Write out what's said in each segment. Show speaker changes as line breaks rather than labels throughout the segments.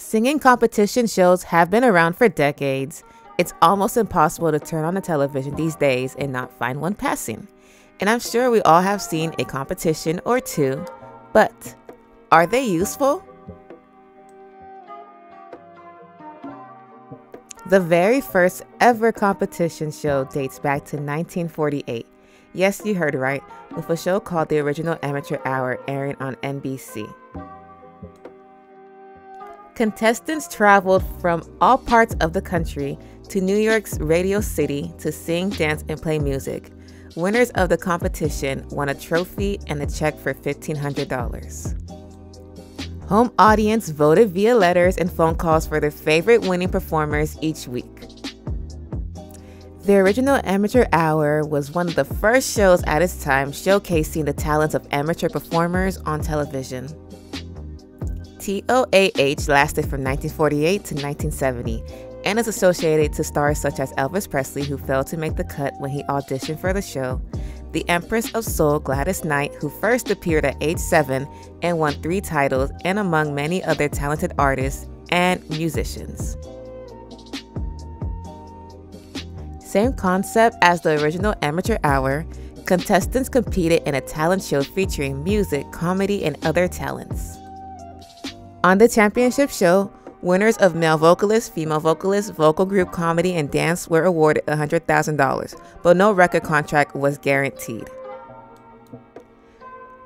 Singing competition shows have been around for decades. It's almost impossible to turn on the television these days and not find one passing. And I'm sure we all have seen a competition or two, but are they useful? The very first ever competition show dates back to 1948. Yes, you heard right, with a show called The Original Amateur Hour airing on NBC. Contestants traveled from all parts of the country to New York's Radio City to sing, dance, and play music. Winners of the competition won a trophy and a check for $1,500. Home audience voted via letters and phone calls for their favorite winning performers each week. The Original Amateur Hour was one of the first shows at its time showcasing the talents of amateur performers on television. TOAH lasted from 1948 to 1970 and is associated to stars such as Elvis Presley, who failed to make the cut when he auditioned for the show, the Empress of Soul Gladys Knight, who first appeared at age 7 and won 3 titles, and among many other talented artists and musicians. Same concept as the Original Amateur Hour, contestants competed in a talent show featuring music, comedy, and other talents. On the championship show, winners of male vocalist, female vocalist, vocal group, comedy, and dance were awarded $100,000, but no record contract was guaranteed.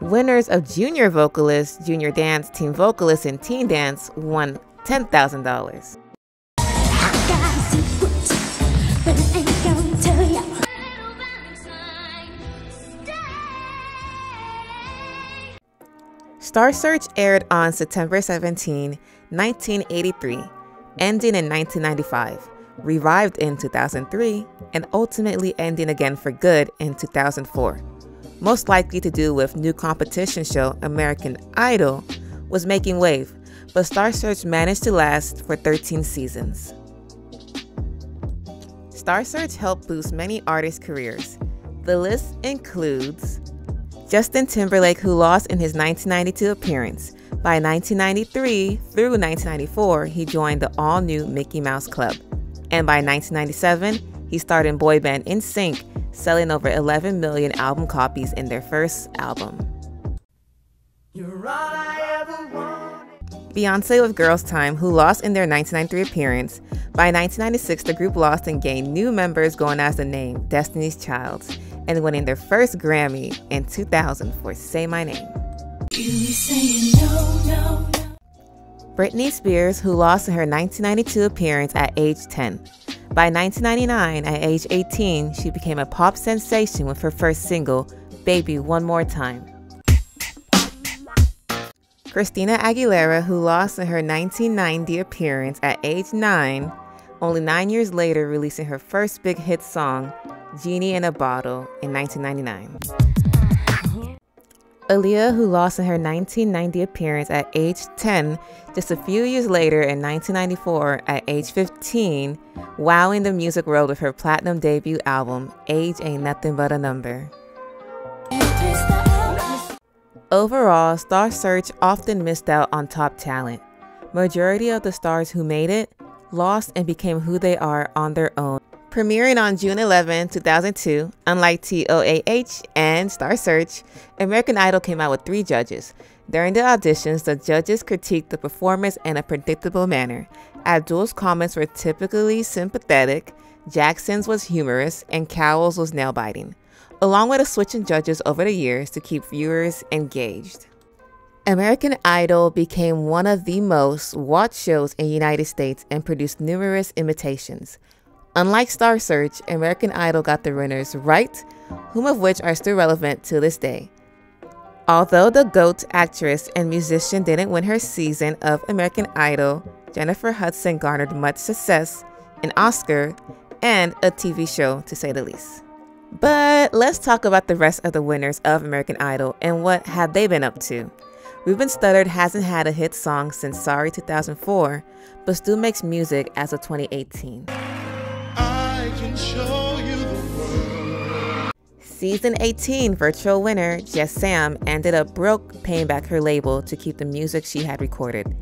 Winners of junior vocalist, junior dance, teen vocalist, and teen dance won $10,000. Star Search aired on September 17, 1983, ending in 1995, revived in 2003, and ultimately ending again for good in 2004. Most likely to do with new competition show American Idol was making wave, but Star Search managed to last for 13 seasons. Star Search helped boost many artists' careers. The list includes Justin Timberlake, who lost in his 1992 appearance. By 1993 through 1994, he joined the all-new Mickey Mouse Club. And by 1997, he starred in boy band NSYNC, selling over 11 million album copies in their first album. You're all I ever wanted. Beyonce with Girls' Time, who lost in their 1993 appearance. By 1996, the group lost and gained new members going as the name Destiny's Child, and winning their first Grammy in 2000 for Say My Name. Britney Spears, who lost in her 1992 appearance at age 10. By 1999, at age 18, she became a pop sensation with her first single, Baby One More Time. Christina Aguilera, who lost in her 1990 appearance at age 9, only 9 years later releasing her first big hit song, Genie in a Bottle, in 1999. Aaliyah, who lost in her 1990 appearance at age 10, just a few years later in 1994 at age 15, wowing the music world with her platinum debut album, Age Ain't Nothing But a Number. Overall, Star Search often missed out on top talent. Majority of the stars who made it lost and became who they are on their own. Premiering on June 11, 2002, unlike TOAH and Star Search, American Idol came out with 3 judges. During the auditions, the judges critiqued the performance in a predictable manner. Abdul's comments were typically sympathetic, Jackson's was humorous, and Cowell's was nail-biting, along with a switch in judges over the years to keep viewers engaged. American Idol became one of the most watched shows in the United States and produced numerous imitations. Unlike Star Search, American Idol got the winners right, whom of which are still relevant to this day. Although the GOAT actress and musician didn't win her season of American Idol, Jennifer Hudson garnered much success, an Oscar, and a TV show, to say the least. But let's talk about the rest of the winners of American Idol and what have they been up to. Ruben Studdard hasn't had a hit song since Sorry 2004, but still makes music as of 2018. Show you the world. Season 18 virtual winner Jess Sam ended up broke, paying back her label to keep the music she had recorded.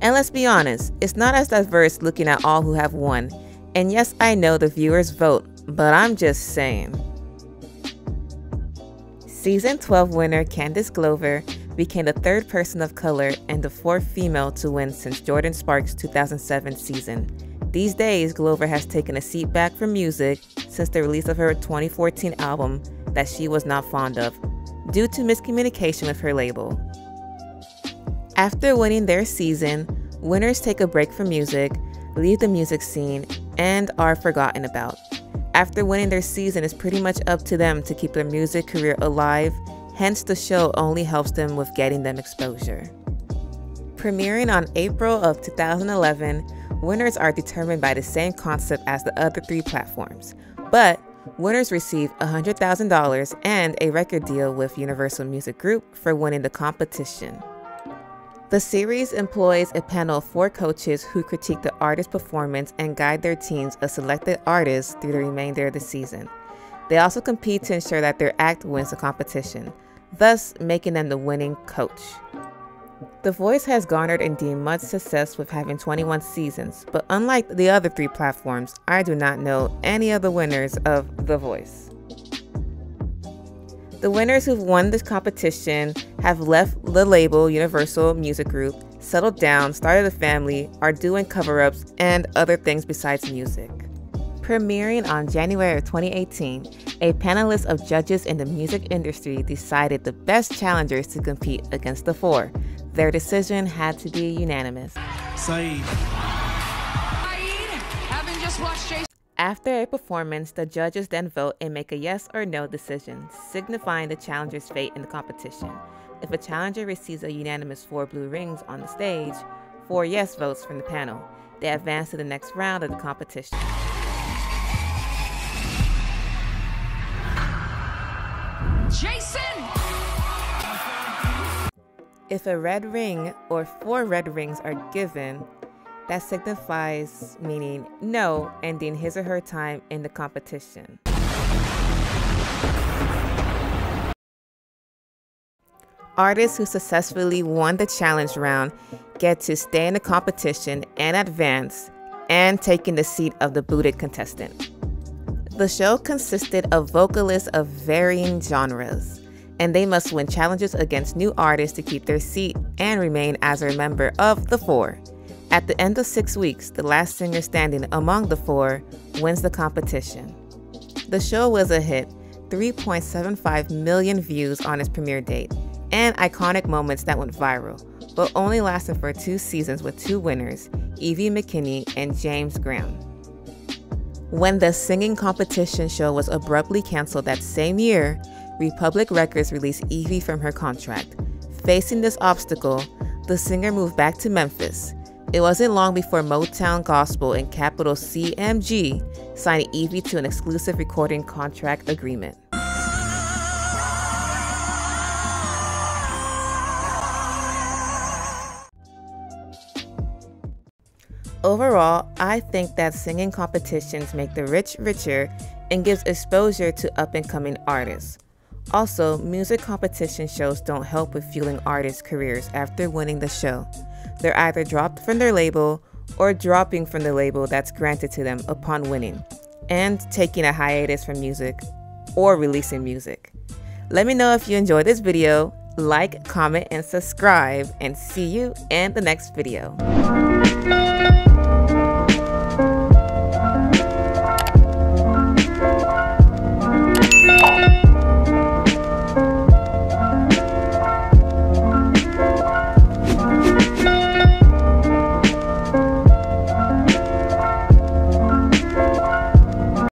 And let's be honest, it's not as diverse looking at all who have won. And yes, I know the viewers vote, but I'm just saying. Season 12 winner Candace Glover became the third person of color and the fourth female to win since Jordan Sparks' 2007 season. These days, Glover has taken a seat back from music since the release of her 2014 album that she was not fond of, due to miscommunication with her label. After winning their season, winners take a break from music, leave the music scene, and are forgotten about. After winning their season, it's pretty much up to them to keep their music career alive, hence the show only helps them with getting them exposure. Premiering on April of 2011, winners are determined by the same concept as the other three platforms, but winners receive $100,000 and a record deal with Universal Music Group for winning the competition. The series employs a panel of 4 coaches who critique the artist's performance and guide their teams of selected artists through the remainder of the season. They also compete to ensure that their act wins the competition, thus making them the winning coach. The Voice has garnered and deemed much success with having 21 seasons, but unlike the other 3 platforms, I do not know any of the winners of The Voice. The winners who've won this competition have left the label Universal Music Group, settled down, started a family, are doing cover-ups, and other things besides music. Premiering on January of 2018, a panelist of judges in the music industry decided the best challengers to compete against the 4. Their decision had to be unanimous. After a performance, the judges then vote and make a yes or no decision, signifying the challenger's fate in the competition. If a challenger receives a unanimous 4 blue rings on the stage, 4 yes votes from the panel, they advance to the next round of the competition. Jason! If a red ring or 4 red rings are given, that signifies meaning no, ending his or her time in the competition. Artists who successfully won the challenge round get to stay in the competition and advance, and taking the seat of the booted contestant. The show consisted of vocalists of varying genres, and they must win challenges against new artists to keep their seat and remain as a member of the 4. At the end of 6 weeks, the last singer standing among the 4 wins the competition. The show was a hit, 3.75 million views on its premiere date, and iconic moments that went viral, but only lasted for 2 seasons with 2 winners, Evie McKinney and James Graham. When the singing competition show was abruptly canceled that same year, Republic Records released Evie from her contract. Facing this obstacle, the singer moved back to Memphis. It wasn't long before Motown Gospel and Capitol CMG signed Evie to an exclusive recording contract agreement. Overall, I think that singing competitions make the rich richer and gives exposure to up-and-coming artists. Also, music competition shows don't help with fueling artists' careers after winning the show. They're either dropped from their label or dropping from the label that's granted to them upon winning, and taking a hiatus from music or releasing music. Let me know if you enjoyed this video, like, comment, and subscribe, and see you in the next video.